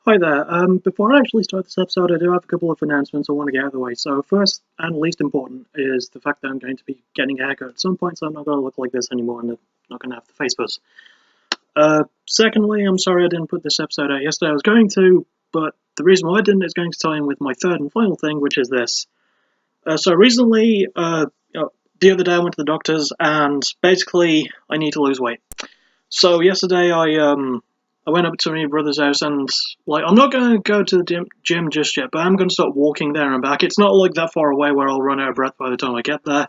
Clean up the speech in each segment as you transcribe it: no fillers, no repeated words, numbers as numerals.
Hi there. Before I actually start this episode, I do have a couple of announcements I want to get out of the way. So first and least important is the fact that I'm going to be getting a haircut at some point, so I'm not going to look like this anymore and I'm not going to have the face buzz. Secondly, I'm sorry I didn't put this episode out yesterday. I was going to, but the reason why I didn't is going to tie in with my third and final thing, which is this. So recently, the other day I went to the doctor's and basically I need to lose weight. So yesterday I went up to my brother's house and I'm not going to go to the gym just yet, but I'm going to start walking there and back. It's not like that far away where I'll run out of breath by the time I get there,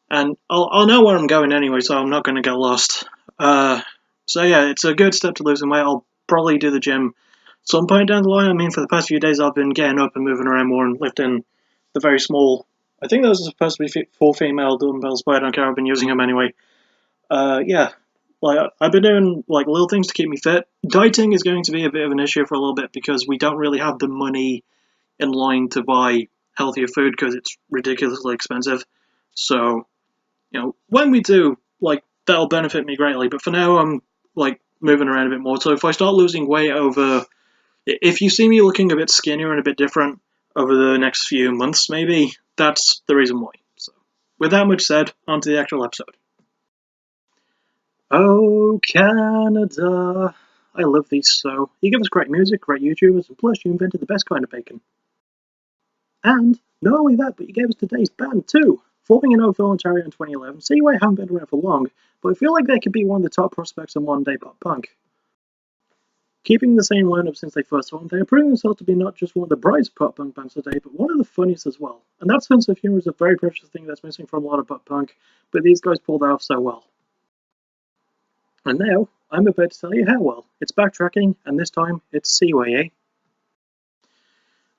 and I'll know where I'm going anyway, so I'm not going to get lost. So yeah, it's a good step to losing weight. I'll probably do the gym some point down the line. I mean, for the past few days I've been getting up and moving around more and lifting the very small. I think those are supposed to be full female dumbbells, but I don't care. I've been using them anyway. Yeah. I've been doing little things to keep me fit. Dieting is going to be a bit of an issue for a little bit because we don't really have the money in line to buy healthier food because it's ridiculously expensive. So, when we do, that'll benefit me greatly. But for now, I'm moving around a bit more. So if I start losing weight if you see me looking a bit skinnier and a bit different over the next few months, maybe that's the reason why. So, with that much said, on to the actual episode. Oh, Canada. I love these so. You give us great music, great YouTubers, and plus you invented the best kind of bacon. And, not only that, but you gave us today's band too. Forming in Oakville, Ontario in 2011, Seaway haven't been around for long, but I feel like they could be one of the top prospects in modern-day pop punk. Keeping the same lineup since they first formed, they are proving themselves to be not just one of the brightest pop punk bands today, but one of the funniest as well. And that sense of humour is a very precious thing that's missing from a lot of pop punk, but these guys pulled it off so well. And now, I'm about to tell you how well. It's Backtracking, and this time, it's Seaway, eh?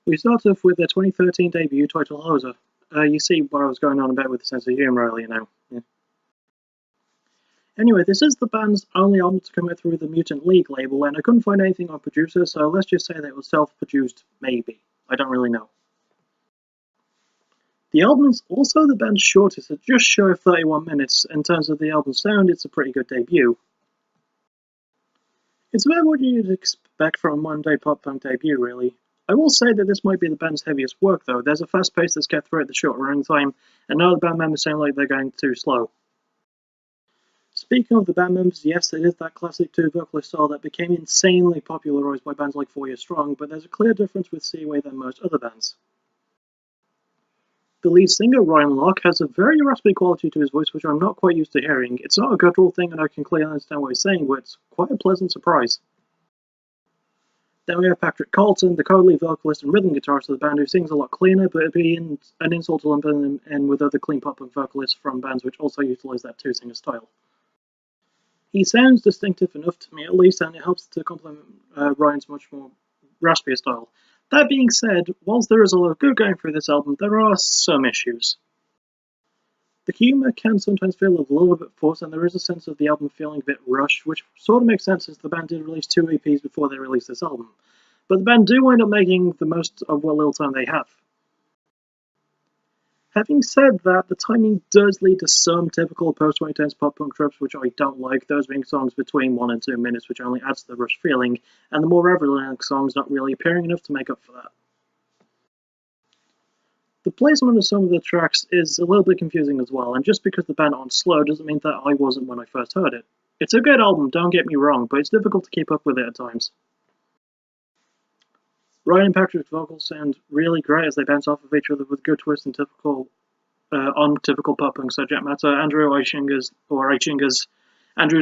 We start off with their 2013 debut titled Hoser. You see what I was going on about with the sense of humour earlier now. Yeah. Anyway, this is the band's only album to come out through the Mutant League label, and I couldn't find anything on producer, so let's just say that it was self-produced, maybe. I don't really know. The album is also the band's shortest, at just shy of 31 minutes. In terms of the album's sound, it's a pretty good debut. It's about what you'd expect from a modern-day pop-punk debut, really. I will say that this might be the band's heaviest work, though. There's a fast pace that's kept throughout the short running time, and none of the band members sound like they're going too slow. Speaking of the band members, yes, it is that classic two-vocalist style that became insanely popularised by bands like 4 Year Strong, but there's a clear difference with Seaway than most other bands. The lead singer, Ryan Locke, has a very raspy quality to his voice which I'm not quite used to hearing. It's not a guttural thing and I can clearly understand what he's saying, but it's quite a pleasant surprise. Then we have Patrick Carlton, the co-lead vocalist and rhythm guitarist of the band, who sings a lot cleaner, but it'd be an insult to lump him in with other clean pop-punk vocalists from bands which also utilise that two-singer style. He sounds distinctive enough to me at least, and it helps to complement Ryan's much more raspier style. That being said, whilst there is a lot of good going through this album, there are some issues. The humour can sometimes feel a little bit forced, and there is a sense of the album feeling a bit rushed, which sort of makes sense since the band did release 2 EPs before they released this album. But the band do wind up making the most of what little time they have. Having said that, the timing does lead to some typical post-2010s pop-punk tropes which I don't like, those being songs between 1 and 2 minutes which only adds to the rushed feeling, and the more relevant songs not really appearing enough to make up for that. The placement of some of the tracks is a little bit confusing as well, and just because the band aren't slow doesn't mean that I wasn't when I first heard it. It's a good album, don't get me wrong, but it's difficult to keep up with it at times. Ryan and Patrick's vocals sound really great as they bounce off of each other with good twists and on typical pop-punk subject matter. Andrew's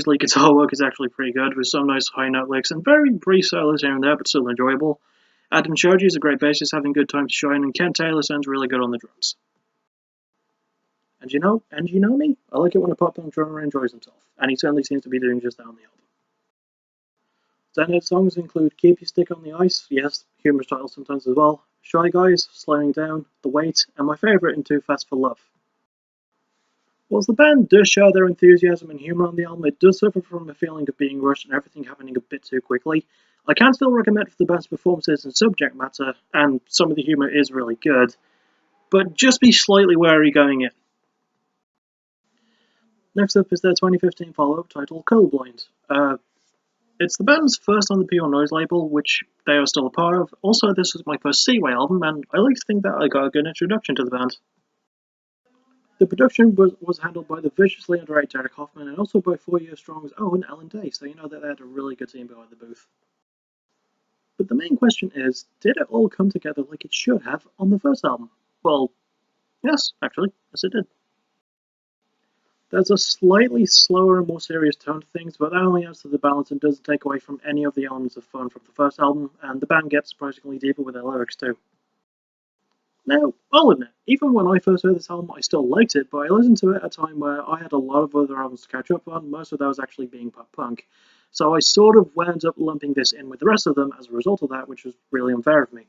lead guitar work is actually pretty good, with some nice high-note licks and very brief solos here and there, but still enjoyable. Adam Shoji is a great bassist, having good time to shine, and Ken Taylor sounds really good on the drums. And you know me? I like it when a pop-punk drummer enjoys himself, and he certainly seems to be doing just that on the album. Standout songs include Keep Your Stick on the Ice, yes, humorous title sometimes as well, Shy Guys, Slowing Down, The Wait, and my favourite in Too Fast for Love. Whilst the band does show their enthusiasm and humour on the album, it does suffer from a feeling of being rushed and everything happening a bit too quickly. I can still recommend for the band's performances and subject matter, and some of the humour is really good, but just be slightly wary going in. Next up is their 2015 follow-up titled Colorblind. It's the band's first on the Pure Noise label, which they are still a part of. Also, this was my first Seaway album, and I like to think that I got a good introduction to the band. The production was handled by the viciously underrated Derek Hoffman and also by 4 Year Strong's own Alan Day, so you know that they had a really good team behind the booth. But the main question is, did it all come together like it should have on the first album? Well, yes, actually, yes it did. There's a slightly slower and more serious tone to things, but that only adds to the balance and doesn't take away from any of the elements of fun from the first album, and the band gets surprisingly deeper with their lyrics too. Now, I'll admit, even when I first heard this album, I still liked it, but I listened to it at a time where I had a lot of other albums to catch up on, most of those actually being pop punk. So I sort of wound up lumping this in with the rest of them as a result of that, which was really unfair of me.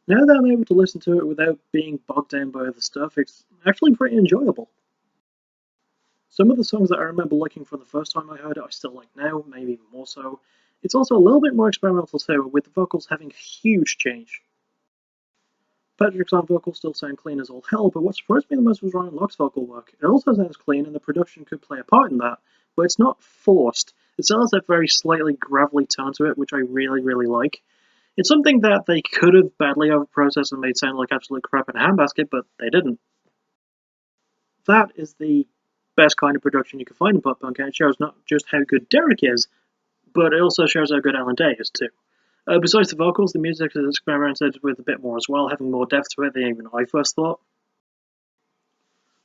Now that I'm able to listen to it without being bogged down by other stuff, it's actually pretty enjoyable. Some of the songs that I remember liking from the first time I heard it, I still like now, maybe even more so. It's also a little bit more experimental too, with the vocals having a huge change. Patrick's on vocals still sound clean as all hell, but what surprised me the most was Ryan Locke's vocal work. It also sounds clean, and the production could play a part in that, but it's not forced. It still has that very slightly gravelly tone to it, which I really, really like. It's something that they could have badly overprocessed and made sound like absolute crap in a handbasket, but they didn't. That is the best kind of production you can find in pop punk, and it shows not just how good Derek is, but it also shows how good Alan Day is too. Besides the vocals, the music is experimented with a bit more as well, having more depth to it than even I first thought.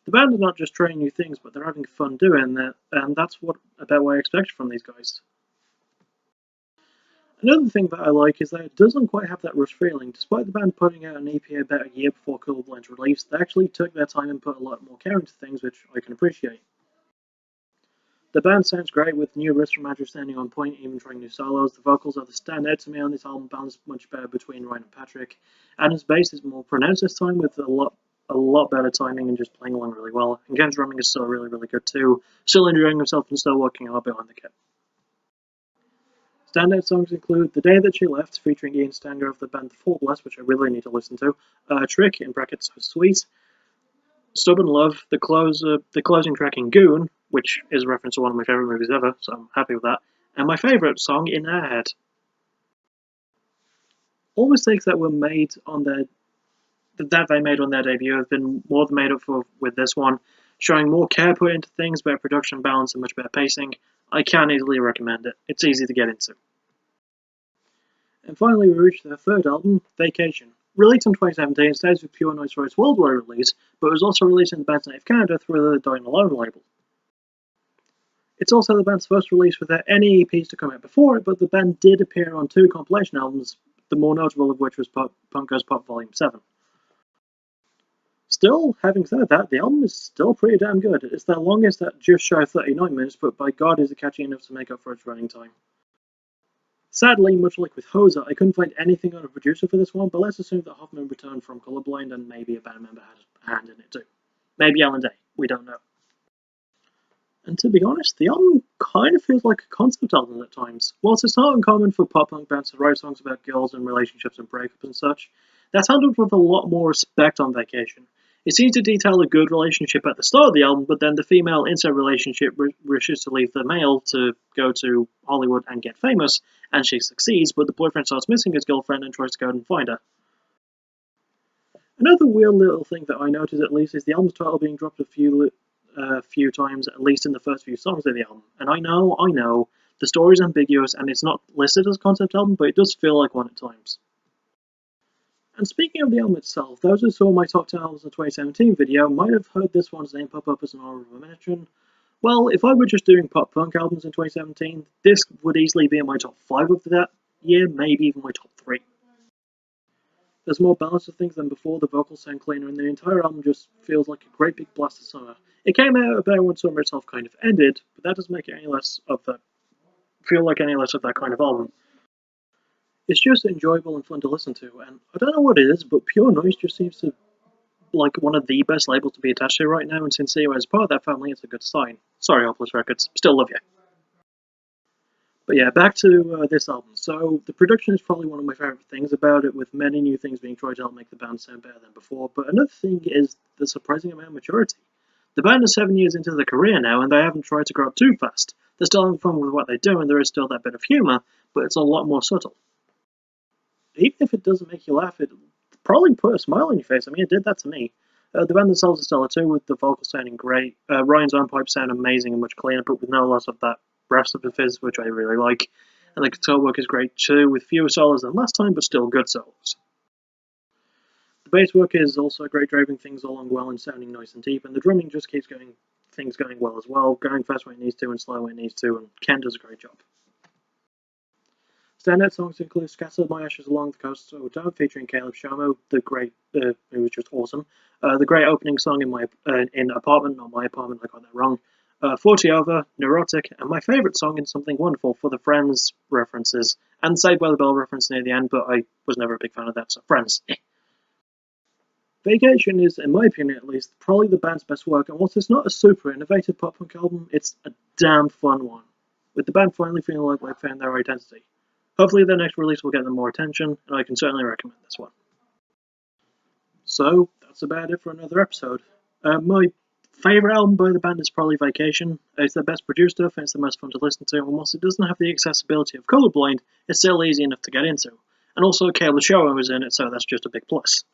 The band are not just trying new things, but they're having fun doing it, and that's about what I expected from these guys. Another thing that I like is that it doesn't quite have that rush feeling. Despite the band putting out an EP about a year before Colorblind's release, they actually took their time and put a lot more care into things, which I can appreciate. The band sounds great with new riffs from Andrew standing on point, even trying new solos. The vocals are the standout to me on this album, balanced much better between Ryan and Patrick. Adam's bass is more pronounced this time with a lot better timing and just playing along really well. And Ken's drumming is still really, really good too. Still enjoying himself and still working hard behind the kit. Standout songs include The Day That She Left, featuring Ian Stanger of the band The Full Bless, which I really need to listen to. Trick, in brackets, So Sweet. Stubborn Love, the closing track in Goon, which is a reference to one of my favourite movies ever, so I'm happy with that. And my favourite song, In Our Head. All mistakes that were made on they made on their debut have been more than made up for with this one, showing more care put into things, better production balance, and much better pacing. I can easily recommend it. It's easy to get into. And finally, we reached their third album, Vacation. Released in 2017, it stays with Pure Noise for its worldwide release, but was also released in the band's native Canada through the Dying Alone label. It's also the band's first release without any EPs to come out before it, but the band did appear on 2 compilation albums, the more notable of which was Punk Goes Pop Volume 7. Still, having said that, the album is still pretty damn good. It's their longest at just shy of 39 minutes, but by God is it catchy enough to make up for its running time. Sadly, much like with Hoser, I couldn't find anything on a producer for this one, but let's assume that Hoffman returned from Colorblind and maybe a band member had a hand in it too. Maybe Alan Day, we don't know. And to be honest, the album kind of feels like a concept album at times. Whilst it's not uncommon for pop-punk bands to write songs about girls and relationships and breakups and such, that's handled with a lot more respect on Vacation. It seems to detail a good relationship at the start of the album, but then the female in said relationship wishes to leave the male to go to Hollywood and get famous, and she succeeds, but the boyfriend starts missing his girlfriend and tries to go and find her. Another weird little thing that I noticed at least is the album's title being dropped a few times, at least in the first few songs of the album. And I know, the story's ambiguous and it's not listed as a concept album, but it does feel like one at times. And speaking of the album itself, those who saw my top 10 albums in the 2017 video might have heard this one's name pop up as an honorable mention. Well, if I were just doing pop-punk albums in 2017, this would easily be in my top 5 of that year, maybe even my top 3. There's more balance to things than before, the vocals sound cleaner, and the entire album just feels like a great big blast of summer. It came out about when summer itself kind of ended, but that doesn't make it any less of that kind of album. It's just enjoyable and fun to listen to, and I don't know what it is, but Pure Noise just seems to like one of the best labels to be attached to right now, and since Seaway is part of that family, it's a good sign. Sorry, Hopeless Records, still love you. But yeah, back to this album. So, the production is probably one of my favourite things about it, with many new things being tried to help make the band sound better than before, but another thing is the surprising amount of maturity. The band is 7 years into their career now, and they haven't tried to grow up too fast. They're still having fun with what they do, and there is still that bit of humour, but it's a lot more subtle. even if it doesn't make you laugh, it probably put a smile on your face. I mean, it did that to me. The band themselves are stellar too, with the vocals sounding great. Ryan's own pipes sound amazing and much cleaner, but with no loss of that breath of the fizz, which I really like. And the guitar work is great too, with fewer solos than last time, but still good solos. The bass work is also great, driving things along well and sounding nice and deep, and the drumming just keeps things going well as well, going fast when it needs to and slow when it needs to, and Ken does a great job. Standout songs include Scattered My Ashes Along the Coast So Don't, featuring Caleb Shomo, who was just awesome. The great opening song in Apartment, not My Apartment, I got that wrong. 40 Over, Neurotic, and my favourite song in Something Wonderful for the Friends references, and Saved by the Bell reference near the end, but I was never a big fan of that, so Friends. Vacation is, in my opinion at least, probably the band's best work, and whilst it's not a super innovative pop-punk album, it's a damn fun one, with the band finally feeling like they've found their identity. Hopefully their next release will get them more attention, and I can certainly recommend this one. So, that's about it for another episode. My favourite album by the band is probably Vacation. It's their best produced stuff, and it's the most fun to listen to, and whilst it doesn't have the accessibility of Colourblind, it's still easy enough to get into. And also, Caleb Shower was in it, so that's just a big plus.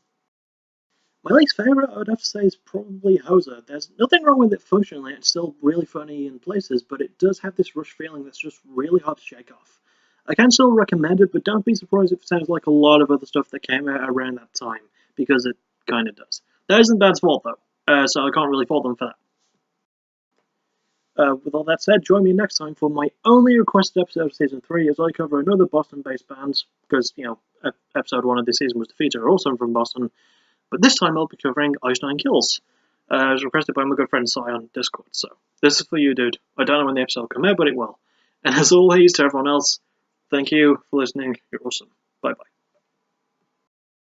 My least favourite, I would have to say, is probably Hoser. There's nothing wrong with it functionally, it's still really funny in places, but it does have this rush feeling that's just really hard to shake off. I can still recommend it, but don't be surprised if it sounds like a lot of other stuff that came out around that time, because it kind of does. That isn't Dad's fault, though, so I can't really fault them for that. With all that said, join me next time for my only requested episode of Season 3 as I cover another Boston-based band, because, episode 1 of this season was The Feet, are also from Boston, but this time I'll be covering Ice Nine Kills. As requested by my good friend Sai on Discord, so this is for you, dude. I don't know when the episode will come out, but it will. And as always, to everyone else, thank you for listening. You're awesome. Bye-bye.